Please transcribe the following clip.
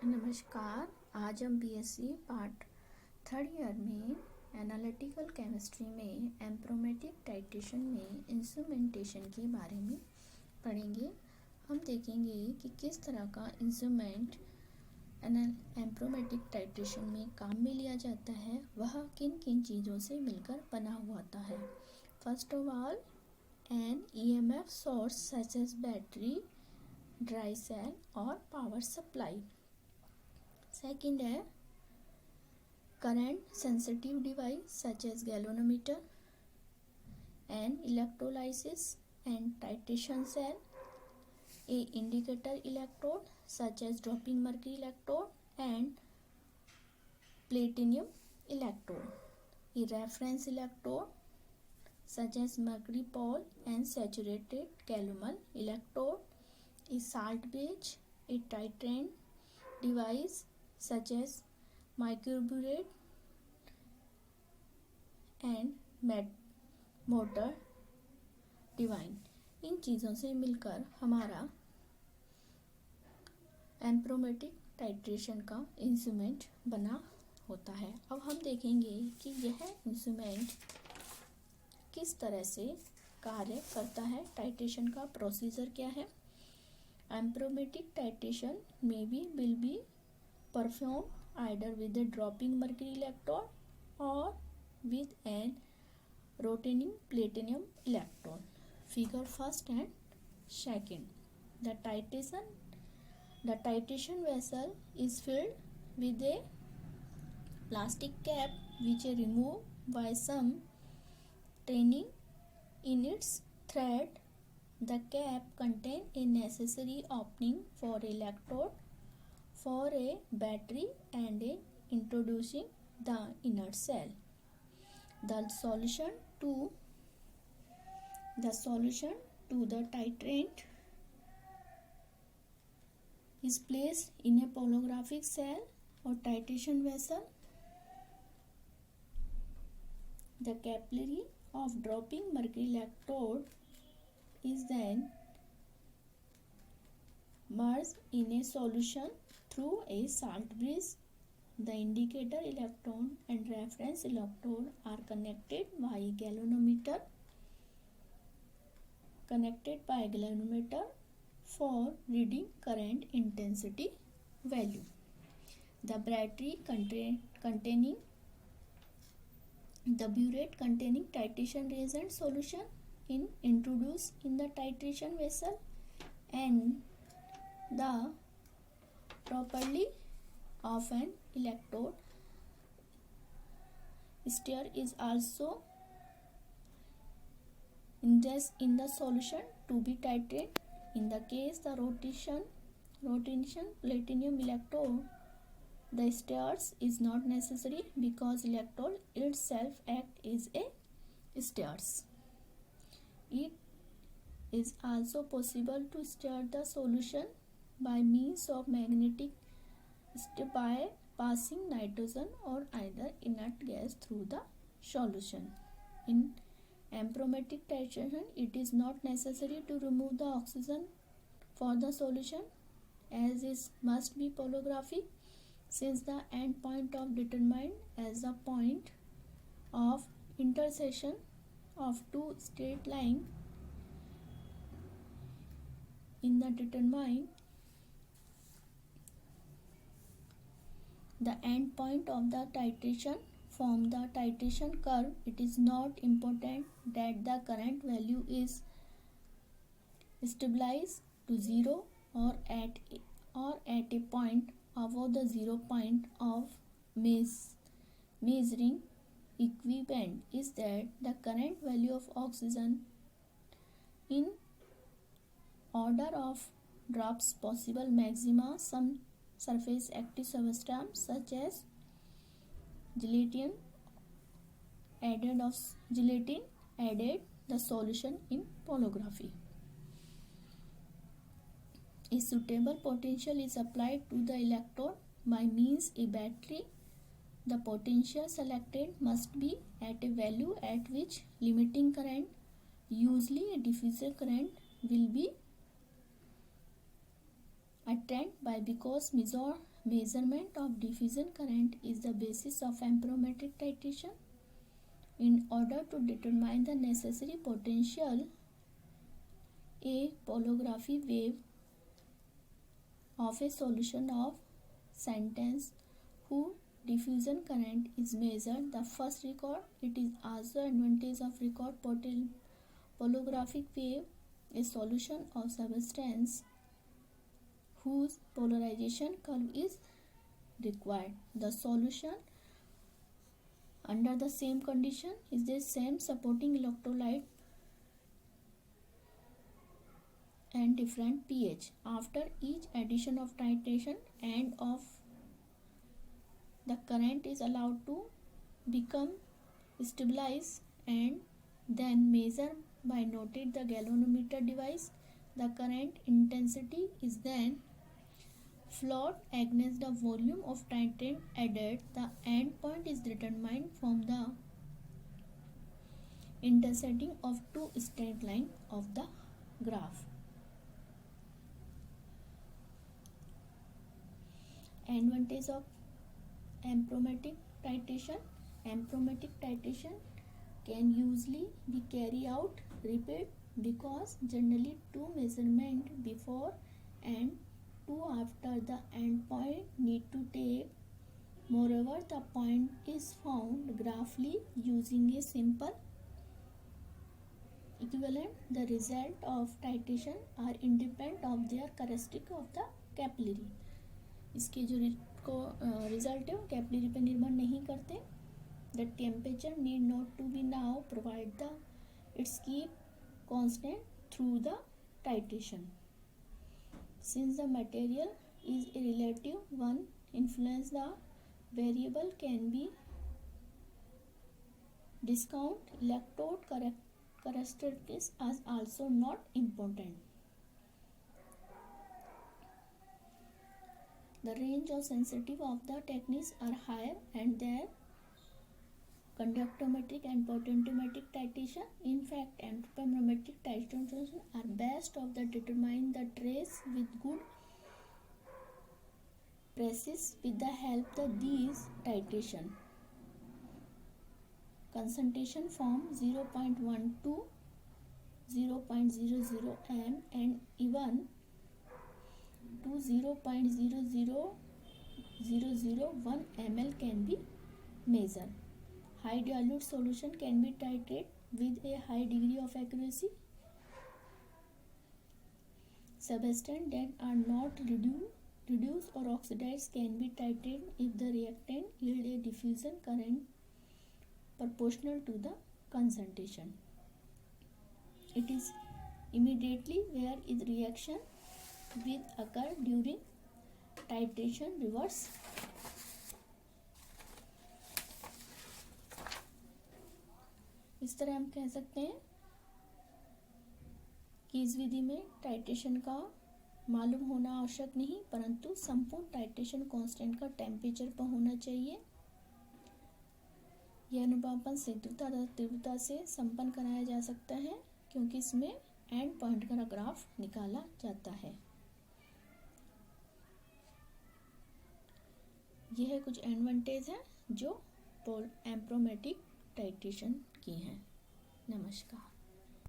नमस्कार। आज हम बीएससी पार्ट थर्ड ईयर में एनालिटिकल केमिस्ट्री में एम्ब्रोमेटिक टाइट्रेशन में इंस्ट्रूमेंटेशन के बारे में पढ़ेंगे। हम देखेंगे कि किस तरह का इंस्ट्रूमेंट एम्ब्रोमेटिक टाइट्रेशन में काम में लिया जाता है, वह किन किन चीज़ों से मिलकर बना हुआ होता है। First of all, an EMF source such as battery, dry cell और पावर सप्लाई। सेकंड है current sensitive device such as galvanometer and electrolysis and titration cell, a indicator electrode such as dropping mercury electrode and platinum electrode, a reference electrode such as mercury pole and saturated calomel electrode, a salt gauge, a titrant device such as microburette and motor divine. इन चीज़ों से मिलकर हमारा एम्ब्रोमेटिक titration का instrument बना होता है। अब हम देखेंगे कि यह इंस्ट्रूमेंट किस तरह से कार्य करता है, टाइट्रेशन का प्रोसीजर क्या है। Amperometric titration will be performed either with a dropping mercury electrode or with an rotating platinum electrode. Figure first and second. The titration vessel is filled with a plastic cap which is removed by some training in its thread. The cap contains a necessary opening for electrode for a battery and introducing the inert cell. The solution to the titrant is placed in a polographic cell or titration vessel. The capillary of dropping mercury electrode is then merged in a solution through a salt bridge. The indicator electrode and reference electrode are connected by galvanometer for reading current intensity value. The battery containing the burette containing titration reagent solution introduced in the titration vessel, and the properly of an electrode stir is also in the solution to be titrated. In the case the rotation platinum electrode, the stirs is not necessary because electrode itself act as a stirs. It is also possible to stir the solution by means of magnetic stir by passing nitrogen or either inert gas through the solution. In amphomatic titration, it is not necessary to remove the oxygen for the solution, as it must be polographic, since the end point of determined as the point of intersection of two straight lines in the determined the end point of the titration from the titration curve. It is not important that the current value is stabilized to 0 or at a point above the 0 point of measuring equivalent is that the current value of oxygen in order of drops possible maxima. Some surface active substance such as gelatin added the solution in polography. A suitable potential is applied to the electrode by means a battery. The potential selected must be at a value at which limiting current, usually a diffuser current, will be attained by, because measurement of diffusion current is the basis of amperometric titration. In order to determine the necessary potential, a polography wave of a solution of sentence whose diffusion current is measured the first record. It is also advantage of record polographic wave a solution of substance whose polarization curve is required. The solution under the same condition is the same supporting electrolyte and different pH. After each addition of titration and of the current is allowed to become stabilized and then measure by noted the galvanometer device. The current intensity is then plotted against the volume of titrant added. The end point is determined from the intersecting of two straight lines of the graph. Advantage of amperometric titration. Amperometric titration can usually be carried out repeat because generally two measurements before and two after the endpoint need to take. Moreover, the point is found graphically using a simple equivalent. The result of titration are independent of their characteristic of the capillary. इसके जो result है वो capillary पर निर्भर नहीं करते. The temperature need not to be now provide the its keep constant through the titration. Since the material is a relative one, influence the variable can be discount. Electrode characteristics are also not important. The range of sensitivity of the techniques are higher and their conductometric and potentiometric titration. In fact, amperometric titration are best of the determine the trace with good precision with the help of these titration. Concentration from 0.1 to 0.00 m and even to 0.00001 ml can be measured. High dilute solution can be titrated with a high degree of accuracy. Substances that are not reduced or oxidized can be titrated if the reactant yield a diffusion current proportional to the concentration. It is immediately where its reaction will occur during titration reverse. इस तरह हम कह सकते हैं कि इस विधि में titration का मालूम होना आवश्यक नहीं, परंतु संपूर्ण टाइट्रेशन कांस्टेंट का टेम्परेचर पर होना चाहिए. यह अनुपालन शीघ्रता तथा तीव्रता से संपन्न कराया जा सकता है क्योंकि इसमें एंड पॉइंट का ग्राफ निकाला जाता है. यह कुछ एडवांटेज है जो एम्प्रोमेटिक टाइट्रेशन की हैं. नमस्कार.